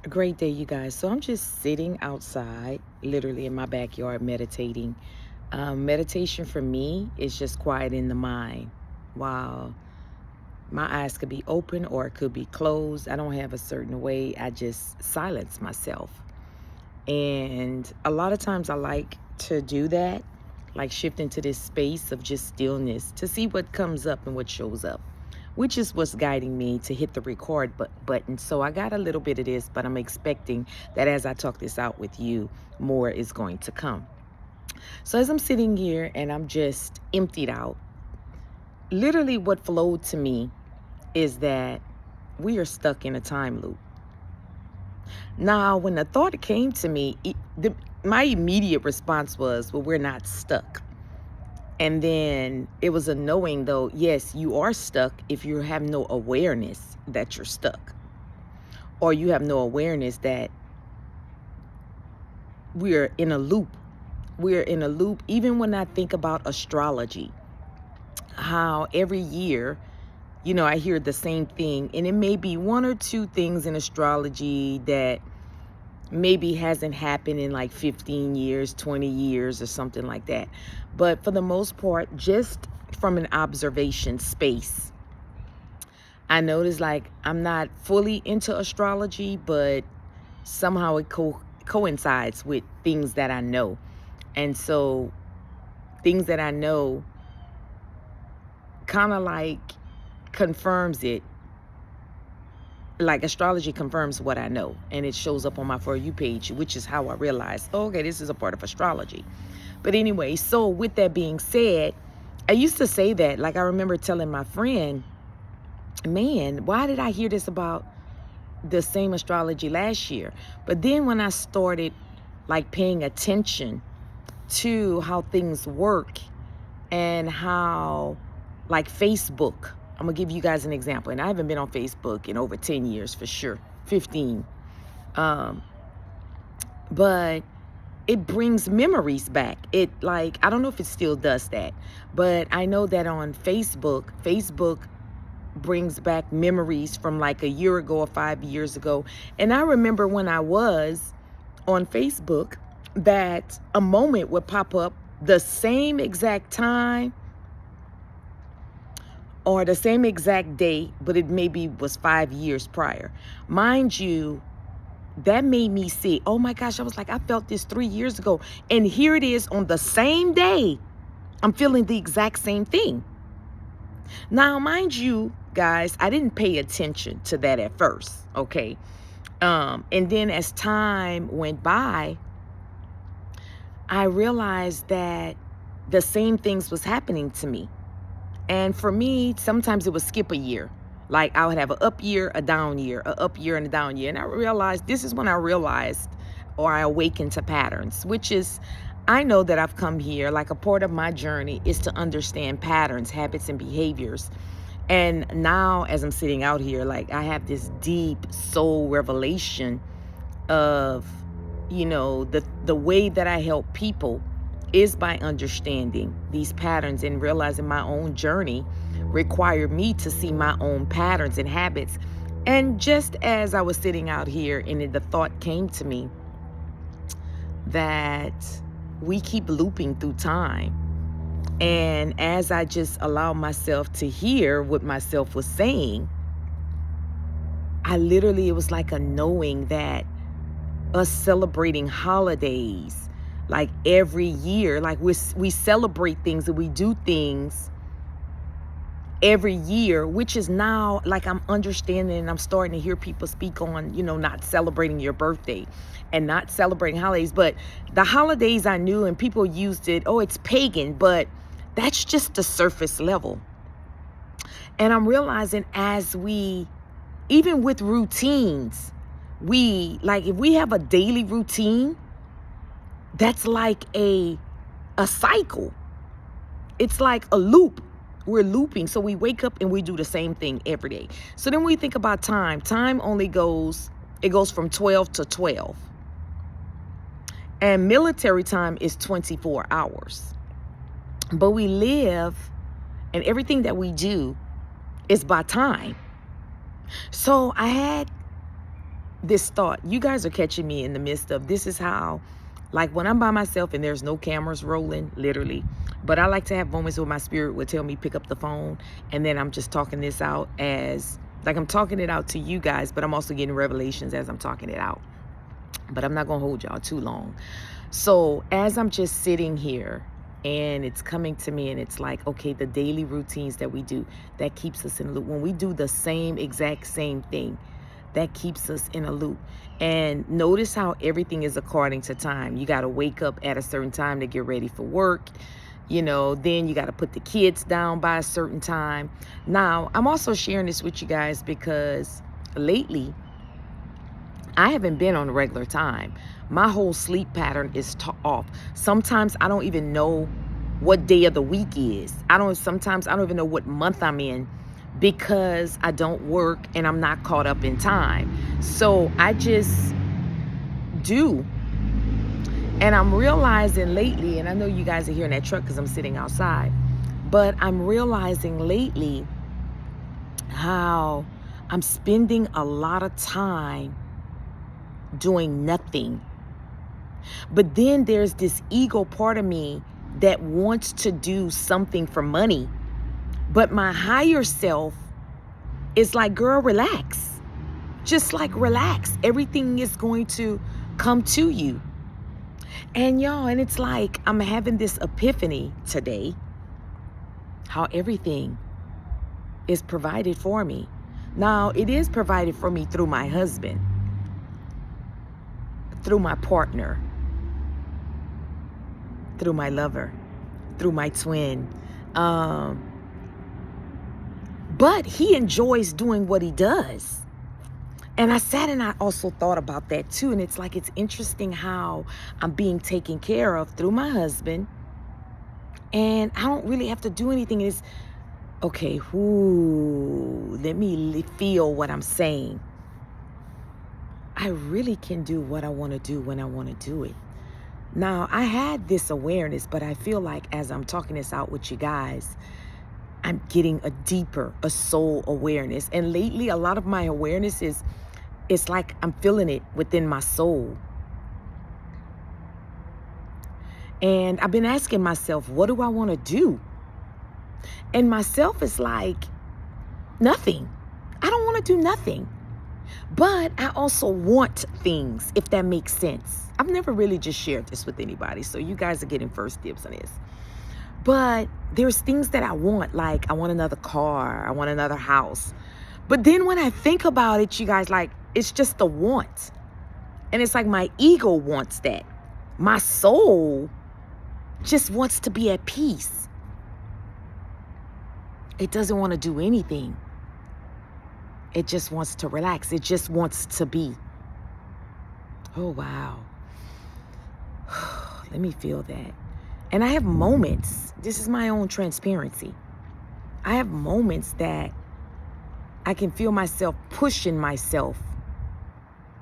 A great day, you guys. So I'm just sitting outside, literally in my backyard, meditating. Meditation for me is just quieting the mind. While my eyes could be open or it could be closed, I don't have a certain way. I just silence myself. And a lot of times I like to do that, like shift into this space of just stillness to see what comes up and what shows up, which is what's guiding me to hit the record button. So I got a little bit of this, but I'm expecting that as I talk this out with you, more is going to come. So as I'm sitting here and I'm just emptied out, literally what flowed to me is that we are stuck in a time loop. Now, when the thought came to me, my immediate response was, well, we're not stuck. And then it was a knowing, though, yes, you are stuck if you have no awareness that you're stuck, or you have no awareness that we're in a loop. We're in a loop. Even when I think about astrology, how every year, I hear the same thing, and it may be one or two things in astrology that maybe hasn't happened in like 15 years, 20 years or something like that. But for the most part, just from an observation space, I noticed like I'm not fully into astrology, but somehow it coincides with things that I know. And so things that I know kind of like confirms it. Like astrology confirms what I know, and it shows up on my For You page, which is how I realized, oh, okay, this is a part of astrology. But anyway, so with that being said, I used to say that, like I remember telling my friend, man, why did I hear this about the same astrology last year? But then when I started like paying attention to how things work and how like Facebook, I'm gonna give you guys an example, and I haven't been on Facebook in over 10 years for sure, 15. But it brings memories back. It like, I don't know if it still does that, but I know that on Facebook brings back memories from like a year ago or 5 years ago. And I remember when I was on Facebook that a moment would pop up the same exact time or the same exact day, but it maybe was 5 years prior. Mind you, that made me see, oh my gosh, I was like, I felt this 3 years ago. And here it is on the same day. I'm feeling the exact same thing. Now, mind you, guys, I didn't pay attention to that at first, okay? And then as time went by, I realized that the same things was happening to me. And for me, sometimes it would skip a year. Like I would have an up year, a down year, a up year and a down year. And I realized, this is when I realized, or I awakened to patterns, which is, I know that I've come here, like a part of my journey is to understand patterns, habits, and behaviors. And now as I'm sitting out here, like I have this deep soul revelation of, the way that I help people is by understanding these patterns and realizing my own journey required me to see my own patterns and habits. And just as I was sitting out here and the thought came to me that we keep looping through time. And as I just allowed myself to hear what myself was saying, it was like a knowing that us celebrating holidays, like every year, like we celebrate things and we do things every year, which is now like I'm understanding and I'm starting to hear people speak on, not celebrating your birthday and not celebrating holidays. But the holidays I knew and people used it, oh, it's pagan, but that's just the surface level. And I'm realizing even with routines, if we have a daily routine, that's like a cycle. It's like a loop. We're looping. So we wake up and we do the same thing every day. So then we think about time. Time only goes from 12 to 12. And military time is 24 hours. But we live, and everything that we do is by time. So I had this thought. You guys are catching me in the midst of this is how, like when I'm by myself and there's no cameras rolling, literally. But I like to have moments where my spirit would tell me pick up the phone, and then I'm just talking this out as like I'm talking it out to you guys, but I'm also getting revelations as I'm talking it out. But I'm not gonna hold y'all too long. So as I'm just sitting here and it's coming to me and it's like, okay, the daily routines that we do, that keeps us in a loop. When we do the exact same thing, that keeps us in a loop. And notice how everything is according to time. You got to wake up at a certain time to get ready for work. Then you got to put the kids down by a certain time. Now, I'm also sharing this with you guys because lately, I haven't been on a regular time. My whole sleep pattern is off. Sometimes I don't even know what day of the week is. Sometimes I don't even know what month I'm in because I don't work and I'm not caught up in time. So I just do. And I'm realizing lately, and I know you guys are hearing that truck because I'm sitting outside, but I'm realizing lately how I'm spending a lot of time doing nothing. But then there's this ego part of me that wants to do something for money. But my higher self is like, girl, relax. Just like relax. Everything is going to come to you. And y'all, and it's like I'm having this epiphany today, how everything is provided for me. Now, it is provided for me through my husband, through my partner, through my lover, through my twin. But he enjoys doing what he does. And I sat and I also thought about that too. And it's like, it's interesting how I'm being taken care of through my husband. And I don't really have to do anything. It's okay, let me feel what I'm saying. I really can do what I want to do when I want to do it. Now, I had this awareness, but I feel like as I'm talking this out with you guys, I'm getting a soul awareness. And lately, a lot of my awareness it's like I'm feeling it within my soul. And I've been asking myself, what do I want to do? And myself is like, nothing. I don't want to do nothing. But I also want things, if that makes sense. I've never really just shared this with anybody, so you guys are getting first dibs on this. But there's things that I want, like I want another car, I want another house. But then when I think about it, you guys, like, it's just a want. And it's like my ego wants that. My soul just wants to be at peace. It doesn't want to do anything. It just wants to relax. It just wants to be. Oh, wow. Let me feel that. And I have moments. This is my own transparency. I have moments that I can feel myself pushing myself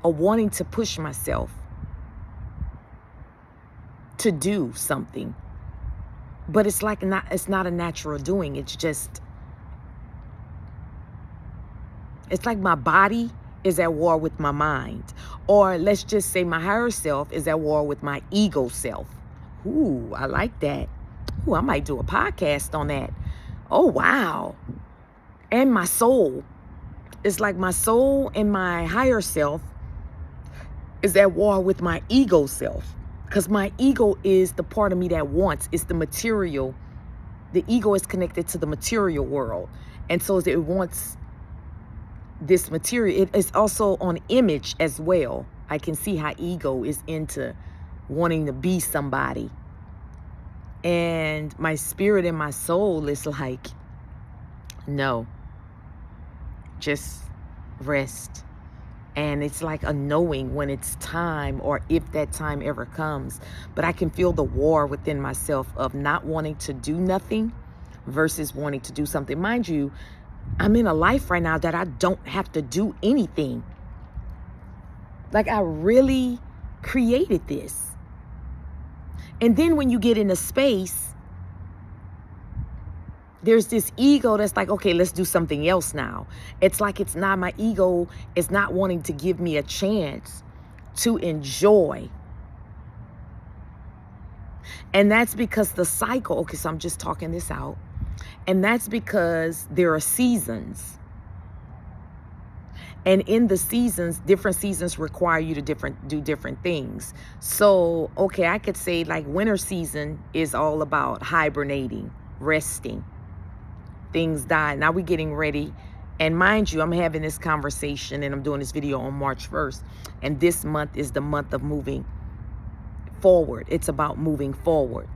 or wanting to push myself to do something. But it's not a natural doing. It's like my body is at war with my mind. Or let's just say my higher self is at war with my ego self. Ooh, I like that. Ooh, I might do a podcast on that. Oh, wow. And my soul. It's like my soul and my higher self is at war with my ego self. Because my ego is the part of me that wants. It's the material. The ego is connected to the material world. And so it wants this material. It is also on image as well. I can see how ego is into wanting to be somebody. And my spirit and my soul is like, no, just rest. And it's like a knowing when it's time, or if that time ever comes. But I can feel the war within myself of not wanting to do nothing versus wanting to do something. Mind you, I'm in a life right now that I don't have to do anything. Like, I really created this. And then when you get in a space, there's this ego that's like, okay, let's do something else now. It's like it's not, my ego is not wanting to give me a chance to enjoy. And that's because the cycle, okay, so I'm just talking this out. And that's because there are seasons. And in the seasons, different seasons require you to do different things. So, okay, I could say like winter season is all about hibernating, resting. Things die. Now we're getting ready. And mind you, I'm having this conversation and I'm doing this video on March 1st. And this month is the month of moving forward. It's about moving forward.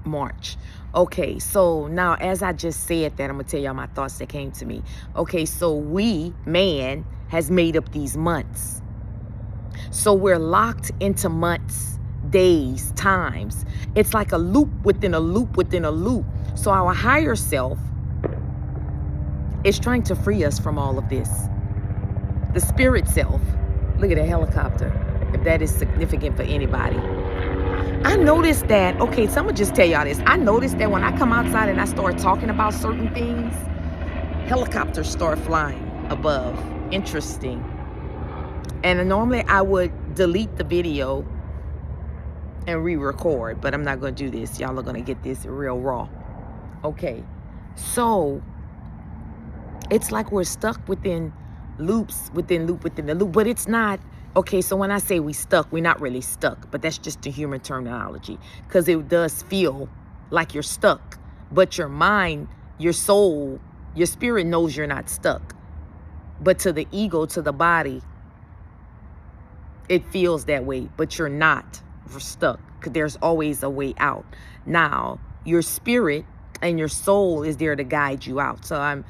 March. Okay, so now as I just said that, I'm gonna tell y'all my thoughts that came to me. Okay, so man has made up these months. So we're locked into months, days, times. It's like a loop within a loop within a loop. So our higher self is trying to free us from all of this. The spirit self, look at a helicopter, if that is significant for anybody. I noticed that, okay, so I'm gonna just tell y'all this. I noticed that when I come outside and I start talking about certain things, helicopters start flying above. Interesting. And normally I would delete the video and re-record, but I'm not gonna do this. Y'all are gonna get this real raw. Okay, so it's like we're stuck within loops, within loop, within the loop, but it's not. Okay, so when I say we stuck, we're not really stuck, but that's just a human terminology, because it does feel like you're stuck, but your mind, your soul, your spirit knows you're not stuck. But to the ego, to the body, it feels that way, but you're not stuck, because there's always a way out. Now, your spirit and your soul is there to guide you out. So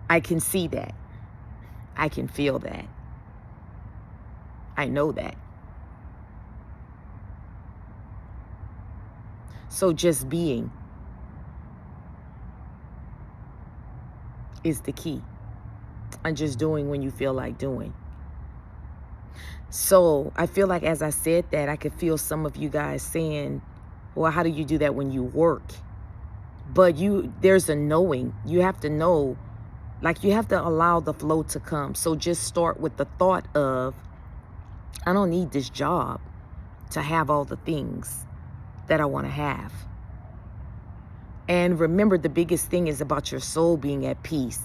I can see that. I can feel that. I know that. So just being is the key. And just doing when you feel like doing. So I feel like as I said that, I could feel some of you guys saying, well, how do you do that when you work? But there's a knowing. You have to know, like you have to allow the flow to come. So just start with the thought of, I don't need this job to have all the things that I want to have. And remember, the biggest thing is about your soul being at peace.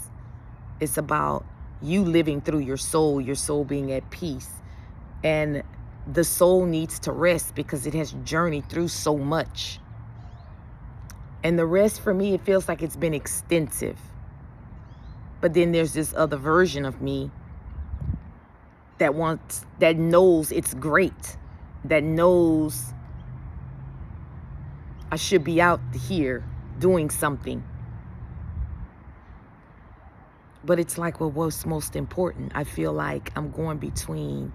It's about you living through your soul being at peace. And the soul needs to rest because it has journeyed through so much. And the rest for me, it feels like it's been extensive. But then there's this other version of me that knows it's great, that knows I should be out here doing something. But it's like, well, what's most important? I feel like I'm going between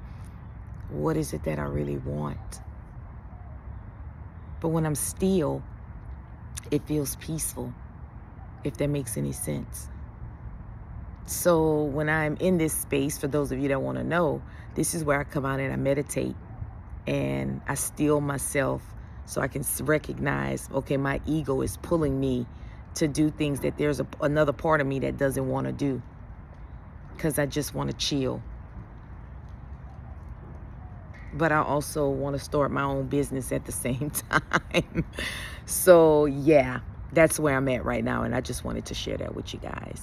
what is it that I really want. But when I'm still, it feels peaceful, if that makes any sense. So when I'm in this space, for those of you that want to know, this is where I come out and I meditate and I still myself so I can recognize, okay, my ego is pulling me to do things that there's another part of me that doesn't want to do, because I just want to chill. But I also want to start my own business at the same time. So yeah, that's where I'm at right now. And I just wanted to share that with you guys.